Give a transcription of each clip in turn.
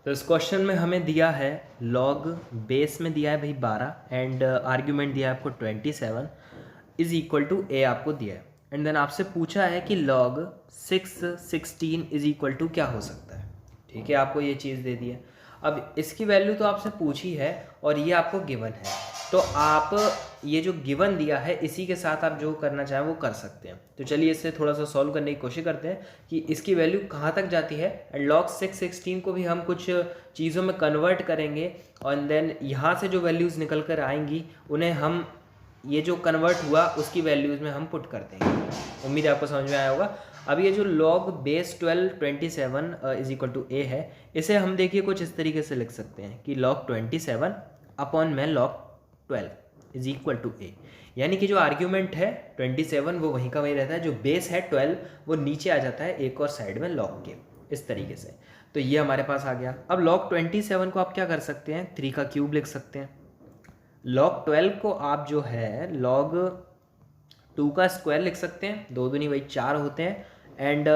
तो इस क्वेश्चन में हमें दिया है लॉग बेस में दिया है भाई 12 एंड आर्ग्यूमेंट दिया है आपको 27 इज इक्वल टू ए आपको दिया है एंड देन आपसे पूछा है कि लॉग 616 इज इक्वल टू क्या हो सकता है। ठीक है, आपको ये चीज़ दे दी है। अब इसकी वैल्यू तो आपसे पूछी है और ये आपको गिवन है, तो आप ये जो गिवन दिया है इसी के साथ आप जो करना चाहें वो कर सकते हैं। तो चलिए इससे थोड़ा सा सॉल्व करने की कोशिश करते हैं कि इसकी वैल्यू कहाँ तक जाती है एंड लॉग 616 को भी हम कुछ चीज़ों में कन्वर्ट करेंगे और देन यहाँ से जो वैल्यूज़ निकल कर आएंगी उन्हें हम ये जो कन्वर्ट हुआ उसकी वैल्यूज़ में हम पुट कर देंगे। उम्मीद है आपको समझ में आया होगा। अब ये जो log base 27 is equal to A है, इसे हम देखिए कुछ इस तरीके से लिख सकते हैं कि log 27 अपॉन में log 12 इज इक्वल टू ए। यानी कि जो आर्ग्यूमेंट है 27 वो वहीं का वहीं रहता है, जो बेस है 12 वो नीचे आ जाता है एक और साइड में log के, इस तरीके से। तो ये हमारे पास आ गया। अब log 27 को आप क्या कर सकते हैं, 3 का क्यूब लिख सकते हैं। log 12 को आप जो है log 2 का स्क्वायर लिख सकते हैं, 2 दूनी वही 4 होते हैं एंड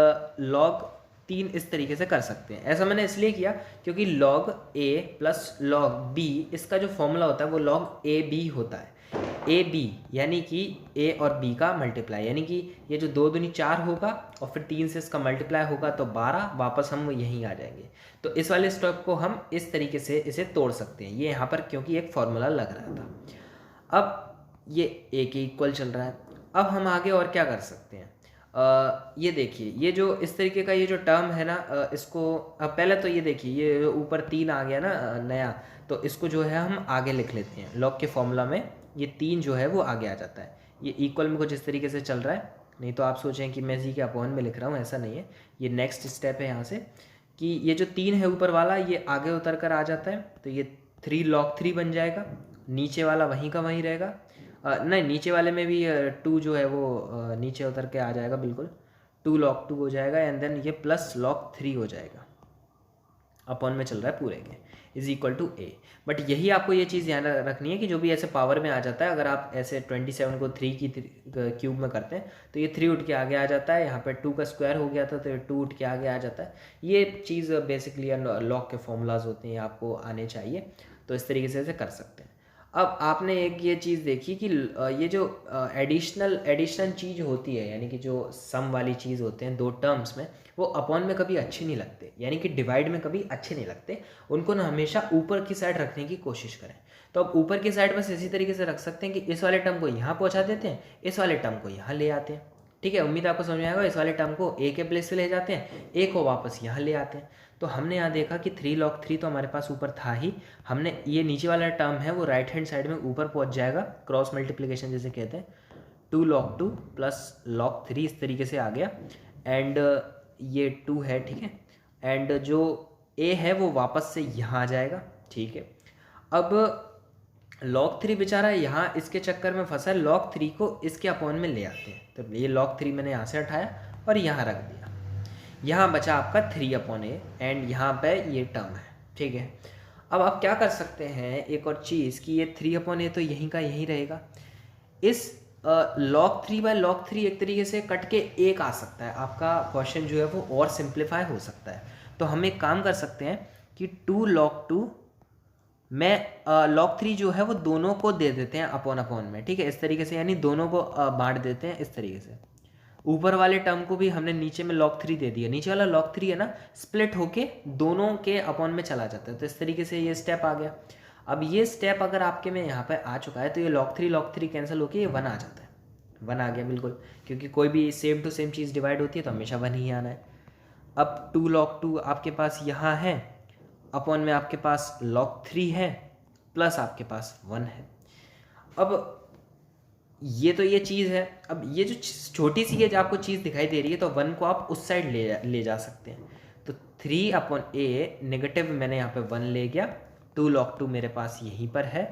log 3 इस तरीके से कर सकते हैं। ऐसा मैंने इसलिए किया क्योंकि log a plus log b इसका जो फॉर्मूला होता है वो log a b होता है। ए बी यानी कि a और b का मल्टीप्लाई, यानी कि ये जो 2 दूनी 4 होगा और फिर 3 से इसका मल्टीप्लाई होगा तो 12, वापस हम यहीं आ जाएंगे। तो इस वाले स्टेप को हम इस तरीके से इसे तोड़ सकते हैं, ये यहाँ पर क्योंकि एक फॉर्मूला लग रहा था। अब ये a के इक्वल चल रहा है। अब हम आगे और क्या कर सकते हैं, ये देखिए ये जो इस तरीके का ये जो टर्म है ना, इसको पहले तो ये देखिए ये ऊपर 3 आ गया ना नया, तो इसको जो है हम आगे लिख लेते हैं। लॉग के फॉर्मूला में ये 3 जो है वो आगे आ जाता है। ये इक्वल में कुछ इस तरीके से चल रहा है, नहीं तो आप सोचें कि मैं जी के अपॉन में लिख रहा हूँ, ऐसा नहीं है। ये नेक्स्ट स्टेप है यहाँ से कि ये जो 3 है ऊपर वाला ये आगे उतर कर आ जाता है, तो ये 3 log 3 बन जाएगा। नीचे वाला वहीं का वहीं रहेगा, नहीं नीचे वाले में भी 2 जो है वो नीचे उतर के आ जाएगा, बिल्कुल 2 log 2 हो जाएगा एंड देन ये प्लस log 3 हो जाएगा, अपॉन में चल रहा है पूरे के, is equal to a. But यही आपको ये चीज़ ध्यान रखनी है कि जो भी ऐसे पावर में आ जाता है, अगर आप ऐसे 27 को 3 की क्यूब में करते हैं तो ये 3 उठ के आगे आ जाता है। यहाँ पे 2 का स्क्वायर हो गया था तो ये 2 उठ के आगे आ जाता है। ये चीज़ बेसिकली लॉग के फॉर्मूलाज होते हैं, आपको आने चाहिए, तो इस तरीके से कर सकते हैं। अब आपने एक ये चीज़ देखी कि ये जो एडिशनल चीज़ होती है, यानी कि जो सम वाली चीज़ होते हैं 2 टर्म्स में, वो अपॉन में कभी अच्छे नहीं लगते, यानी कि डिवाइड में कभी अच्छे नहीं लगते। उनको ना हमेशा ऊपर की साइड रखने की कोशिश करें। तो अब ऊपर की साइड बस इसी तरीके से रख सकते हैं कि इस वाले टर्म को यहाँ पहुँचा देते हैं, इस वाले टर्म को यहाँ ले आते हैं। ठीक है, उम्मीद आपको समझ में आएगा। इस वाले टर्म को ए के प्लेस पे ले जाते हैं, ए को वापस यहाँ ले आते हैं। तो हमने यहाँ देखा कि 3 log 3 तो हमारे पास ऊपर था ही, हमने ये नीचे वाला टर्म है वो राइट हैंड साइड में ऊपर पहुँच जाएगा, क्रॉस मल्टीप्लिकेशन जिसे कहते हैं। 2 log 2 प्लस log 3 इस तरीके से आ गया एंड ये 2 है, ठीक है, एंड जो a है वो वापस से यहाँ आ जाएगा। ठीक है, अब log 3 बेचारा यहाँ इसके चक्कर में फंसा है, log 3 को इसके अपॉन में ले आते हैं। तो ये log 3 मैंने यहाँ से उठाया और यहाँ रख दिया, यहाँ बचा आपका 3/a एंड यहाँ पे ये टर्म है। ठीक है, अब आप क्या कर सकते हैं एक और चीज़ कि ये 3/a तो यहीं का यहीं रहेगा। इस log 3/log 3 एक तरीके से कट के 1 आ सकता है, आपका क्वेश्चन जो है वो और सिंप्लीफाई हो सकता है। तो हम एक काम कर सकते हैं कि 2 log 2 में log 3 जो है वो दोनों को दे देते हैं अपॉन में। ठीक है, इस तरीके से, यानी दोनों को बांट देते हैं इस तरीके से। ऊपर वाले टर्म को भी हमने नीचे में log 3 दे दिया, नीचे वाला log 3 है ना स्प्लिट होके दोनों के अपॉन में चला जाता है। तो इस तरीके से ये स्टेप आ गया। अब ये स्टेप अगर आपके में यहाँ पे आ चुका है तो ये log 3 कैंसिल होके ये 1 आ जाता है। 1 आ गया बिल्कुल, क्योंकि कोई भी सेम टू सेम चीज़ डिवाइड होती है तो हमेशा 1 ही आना है। अब 2 log 2 आपके पास यहाँ है, अपॉन में आपके पास log 3 है, प्लस आपके पास 1 है। अब ये तो ये चीज़ है। अब ये जो छोटी सी ये जो आपको चीज़ दिखाई दे रही है, तो 1 को आप उस साइड ले जा सकते हैं। तो 3/a नेगेटिव मैंने यहाँ पे 1 ले गया, 2 log 2 मेरे पास यहीं पर है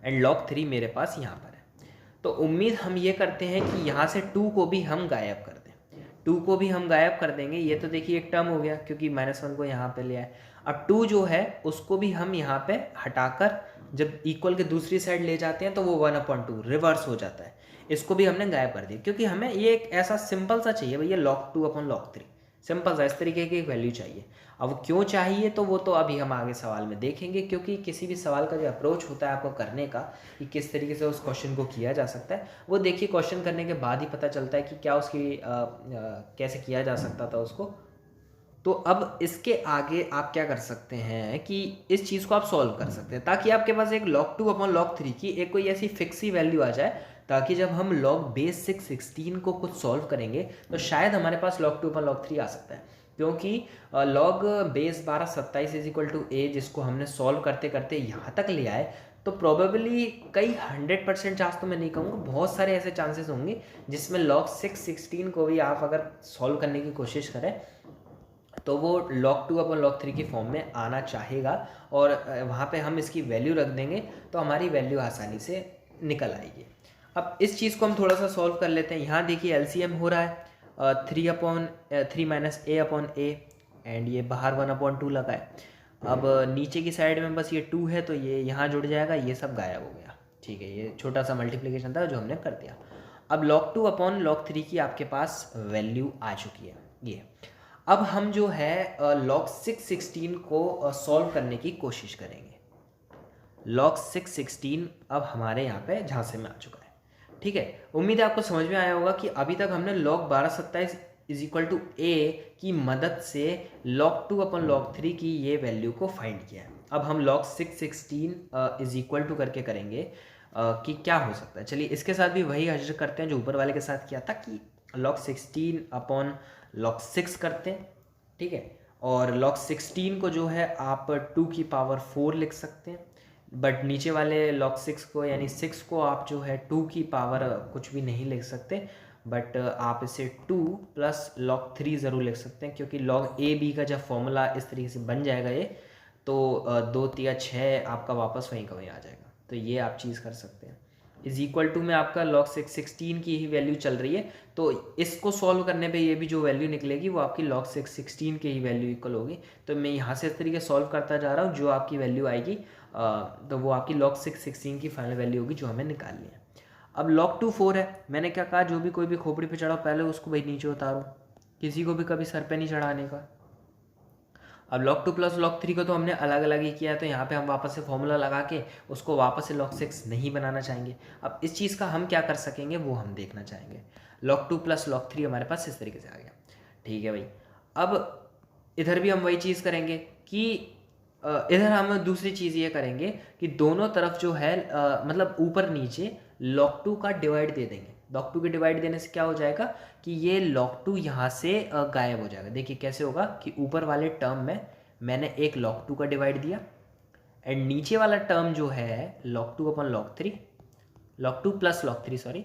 एंड log 3 मेरे पास यहाँ पर है। तो उम्मीद हम ये करते हैं कि यहाँ से 2 को भी हम गायब कर दें। 2 को भी हम गायब कर देंगे। ये तो देखिए एक टर्म हो गया क्योंकि -1 को यहाँ पे ले आए। अब 2 जो है उसको भी हम यहाँ पे हटाकर जब इक्वल के दूसरी साइड ले जाते हैं तो वो 1/2 रिवर्स हो जाता है। इसको भी हमने गायब कर दिया क्योंकि हमें ये एक ऐसा सिंपल सा चाहिए भैया, log 2/log 3 सिंपल सा इस तरीके की एक वैल्यू चाहिए। अब वो क्यों चाहिए तो वो तो अभी हम आगे सवाल में देखेंगे, क्योंकि किसी भी सवाल का जो अप्रोच होता है आपको करने का कि किस तरीके से उस क्वेश्चन को किया जा सकता है, वो देखिए क्वेश्चन करने के बाद ही पता चलता है कि क्या उसकी कैसे किया जा सकता था उसको। तो अब इसके आगे आप क्या कर सकते हैं कि इस चीज़ को आप सॉल्व कर सकते हैं ताकि आपके पास एक log2/log3 की एक कोई ऐसी फिक्स ही वैल्यू आ जाए, ताकि जब हम log बेस 616 को कुछ सॉल्व करेंगे तो शायद हमारे पास log2/log3 आ सकता है, क्योंकि log base 1227 is equal to A जिसको हमने सॉल्व करते करते यहाँ तक ले आए, तो प्रोबेबली कई 100% चांस तो मैं नहीं कहूँगा, बहुत सारे ऐसे चांसेस होंगे जिसमें log 616 को भी आप अगर सॉल्व करने की कोशिश करें तो वो log2/log3 की फॉर्म में आना चाहेगा, और वहाँ पे हम इसकी वैल्यू रख देंगे तो हमारी वैल्यू आसानी से निकल आएगी। अब इस चीज़ को हम थोड़ा सा सॉल्व कर लेते हैं। यहाँ देखिए एलसीएम हो रहा है 3/3 माइनस a/a, एंड ये बाहर 1/2 लगा है। अब नीचे की साइड में बस ये 2 है तो ये यहाँ जुड़ जाएगा, ये सब गायब हो गया। ठीक है, ये छोटा सा मल्टीप्लिकेशन था जो हमने कर दिया। अब log2/log3 की आपके पास वैल्यू आ चुकी है ये। अब हम जो है log 616 को सॉल्व करने की कोशिश करेंगे। log 616 अब हमारे यहाँ पे झांसे में आ चुका है। ठीक है, उम्मीद है आपको समझ में आया होगा कि अभी तक हमने log 1227 इज इक्वल टू ए की मदद से log2/log3 की ये वैल्यू को फाइंड किया है। अब हम log 616 इज इक्वल टू करके करेंगे कि क्या हो सकता है। चलिए इसके साथ भी वही हश्र करते हैं जो ऊपर वाले के साथ किया था, कि log 16/log 6 करते हैं। ठीक है, और log 16 को जो है आप 2 की पावर 4 लिख सकते हैं, बट नीचे वाले log 6 को यानी 6 को आप जो है 2 की पावर कुछ भी नहीं लिख सकते, बट आप इसे 2 प्लस log 3 ज़रूर लिख सकते हैं, क्योंकि log a b का जब फॉर्मूला इस तरीके से बन जाएगा ये, तो 2 3 6 आपका वापस वहीं का वहीं आ जाएगा। तो ये आप चीज़ कर सकते हैं। इज इक्वल टू में आपका log 616 की ही वैल्यू चल रही है, तो इसको सॉल्व करने पे ये भी जो वैल्यू निकलेगी वो आपकी log 616 के ही वैल्यू इक्वल होगी। तो मैं यहाँ से इस तरीके सॉल्व करता जा रहा हूँ, जो आपकी वैल्यू आएगी तो वो आपकी log 616 की फाइनल वैल्यू होगी जो हमें निकालनी है। अब log 2 4 है, मैंने क्या कहा, जो भी कोई भी खोपड़ी पे चढ़ाओ पहले उसको भाई नीचे उतारो, किसी को भी कभी सर पे नहीं चढ़ाने का। अब log 2 प्लस log 3 को तो हमने अलग अलग ही किया है, तो यहाँ पे हम वापस से फॉर्मूला लगा के उसको वापस से log 6 नहीं बनाना चाहेंगे। अब इस चीज़ का हम क्या कर सकेंगे वो हम देखना चाहेंगे। log 2 प्लस log 3 हमारे पास इस तरीके से आ गया। ठीक है भाई, अब इधर भी हम वही चीज़ करेंगे कि इधर हम दूसरी चीज़ ये करेंगे कि दोनों तरफ जो है मतलब ऊपर नीचे log 2 का डिवाइड दे देंगे। log 2 के डिवाइड देने से क्या हो जाएगा कि ये log 2 यहाँ से गायब हो जाएगा। देखिए कैसे होगा कि ऊपर वाले टर्म में मैंने एक log 2 का डिवाइड दिया, एंड नीचे वाला टर्म जो है log 2/log 3, log 2 plus log 3 sorry,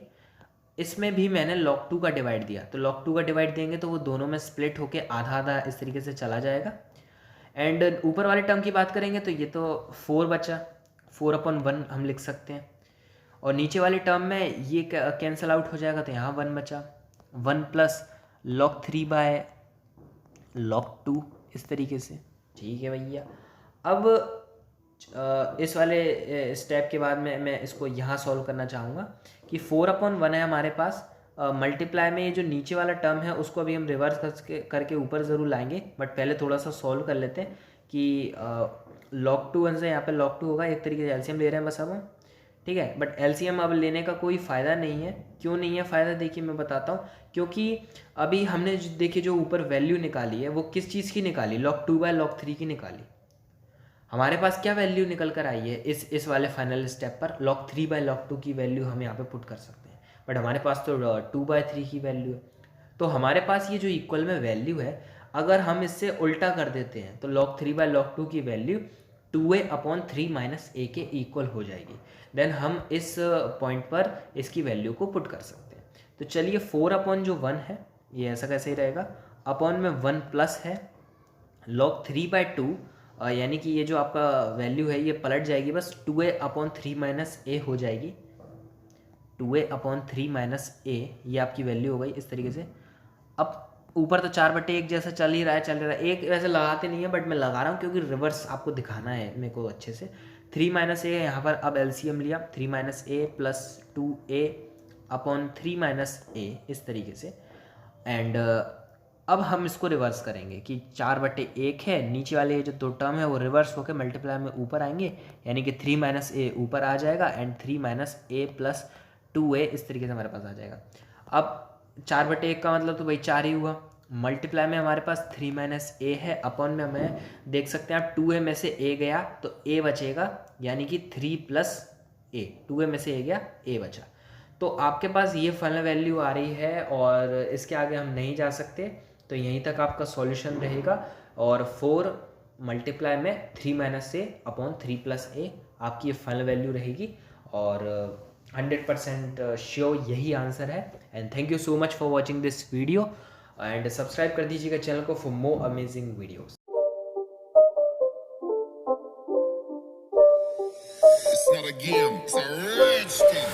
इसमें भी मैंने log 2 का डिवाइड दिया। तो log 2 का डिवाइड देंगे तो वो दोनों में स्प्लिट होके आधा आधा इस तरीके से चला जाएगा। एंड ऊपर वाले टर्म की बात करेंगे तो ये तो 4 बचा, 4/1 हम लिख सकते हैं, और नीचे वाले टर्म में ये कैंसिल आउट हो जाएगा तो यहाँ 1 बचा, 1 प्लस log 3/log 2 इस तरीके से। ठीक है भैया, अब इस वाले स्टेप के बाद में मैं इसको यहाँ सॉल्व करना चाहूँगा कि 4/1 है हमारे पास, मल्टीप्लाई में ये जो नीचे वाला टर्म है उसको अभी हम रिवर्स करके ऊपर ज़रूर लाएंगे, बट पहले थोड़ा सा सॉल्व कर लेते हैं कि log 2 से यहाँ पे log 2 होगा, एक तरीके से एलसीएम ले रहे हैं बस अब हम। ठीक है, बट एलसीएम अब लेने का कोई फ़ायदा नहीं है। क्यों नहीं है फ़ायदा, देखिए मैं बताता हूँ, क्योंकि अभी हमने देखिए जो ऊपर वैल्यू निकाली है वो किस चीज़ की निकाली, log 2/log 3 की निकाली। हमारे पास क्या वैल्यू निकल कर आई है इस वाले फाइनल स्टेप पर, log 3/log 2 की वैल्यू हम यहाँ पे पुट कर सकते हैं, बट हमारे पास तो 2/3 की वैल्यू है। तो हमारे पास ये जो इक्वल में वैल्यू है, अगर हम इससे उल्टा कर देते हैं तो log 3/log 2 की वैल्यू 2a/3 माइनस a के इक्वल हो जाएगी। देन हम इस पॉइंट पर इसकी वैल्यू को पुट कर सकते हैं। तो चलिए 4/1 है ये ऐसा कैसे ही रहेगा, अपॉन में 1 प्लस है log 3/2, यानी कि ये जो आपका वैल्यू है ये पलट जाएगी, बस 2a/3 माइनस a हो जाएगी, 2a/3 माइनस a ये आपकी वैल्यू हो गई इस तरीके से। अब ऊपर तो 4/1 जैसा चल ही रहा है, एक वैसे लगाते नहीं है बट मैं लगा रहा हूँ क्योंकि रिवर्स आपको दिखाना है मेरे को अच्छे से। 3 माइनस a यहाँ पर अब एलसीएम लिया, 3 minus a plus 2a/3 minus a इस तरीके से। एंड अब हम इसको रिवर्स करेंगे कि 4/1 है, नीचे वाले जो 2 टर्म है वो रिवर्स होकर मल्टीप्लाई में ऊपर आएंगे, यानी कि 3 - a ऊपर आ जाएगा एंड 3 - a + 2a इस तरीके से हमारे पास आ जाएगा। अब 4/1 का मतलब तो भाई 4 ही हुआ, मल्टीप्लाई में हमारे पास 3 - a है, अपॉन में हमें देख सकते हैं आप 2a में से a गया तो a बचेगा, यानी कि 3 + a, 2a में से a गया, a बचा। तो आपके पास ये फाइनल वैल्यू आ रही है और इसके आगे हम नहीं जा सकते, तो यहीं तक आपका सॉल्यूशन रहेगा। और 4 मल्टीप्लाई में 3 - a अपॉन 3 + a आपकी ये फाइनल वैल्यू रहेगी और 100% श्योर यही आंसर है। And thank you so much for watching this video and subscribe कर दीजिएगा चैनल को for more amazing videos. It's not a game, it's a rich thing.